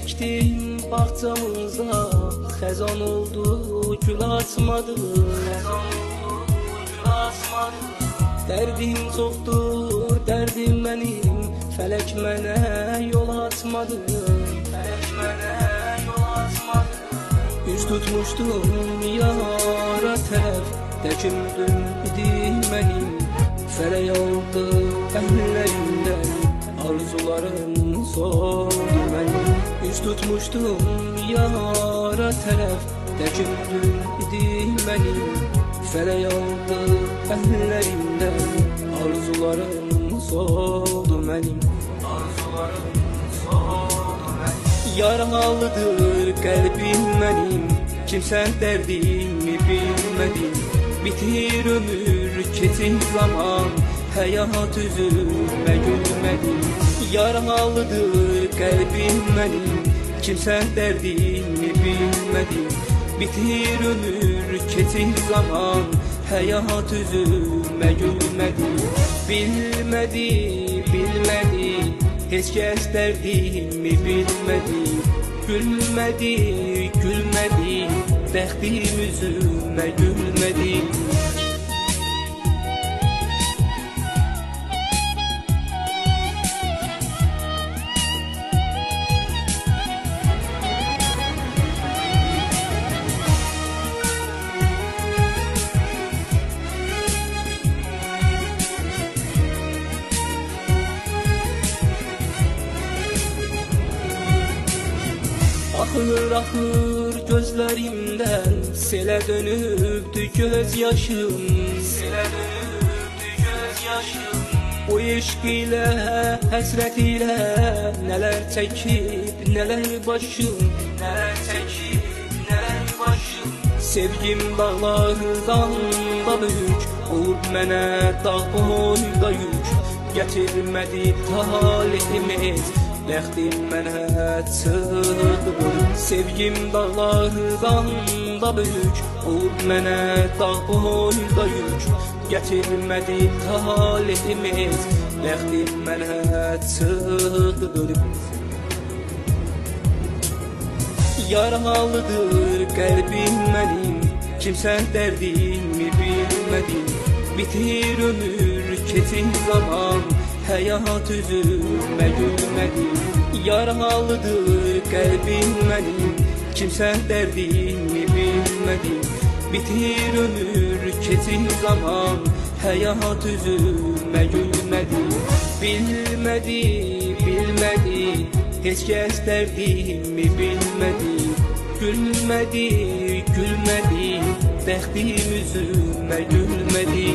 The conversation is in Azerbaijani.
Ektim bahçamıza, xəzan oldu, gül açmadı. Dərdim çoxdur, dərdim mənim, fələk mənə yol açmadı. Üz tutmuşdum yara tərəf, dəkimdim idi mənim, fələk aldı əllərimdən, arzularım soldu mənim. Üz tutmuşdum yara tərəf, dəkimdim idi mənim, fələk aldı əllərimdən, arzularım soldu mənim. Yaralıdır qəlbim mənim, kimsən dərdimi bilmədim. Bitir ömür, keçir zaman, həyat üzümə gülmədim. Yaralıdır qəlbim mənim, kimsən dərdimi bilmədim. Bitir ömür, keçir zaman, həyat üzümə gülmədim. Bilmədi, heç kəs dərdimi bilmədi. Gülmədi, bəxtim üzümə gülmədi. Axır gözlərimdən, selə dönübdü göz yaşım. O eşq ilə, həsrət ilə, nələr çəkib, nələr başım. Sevgim dağlardan da böyük, olub mənə dağ boyda yük. Gətirmədi talihimiz, bəxtim mənə çıxdı. Sevgim dağlardan da böyük, olub mənə dağ boyda yük. Gətirmədi talihimiz, bəxtim mənə çıxdı. Yaralıdır qəlbim mənim, kimsən dərdimi bilmədim. Bitir ömür, keçir zaman, həyat üzümə gülmədim. Yaralıdır qəlbim mənim, kimsən dərdimi bilmədim. Bitir ömür, keçir zaman, həyat üzümə gülmədim. Bilmədi, heç kəs dərdimi bilmədi. Gülmədi, bəxtim üzümə gülmədi.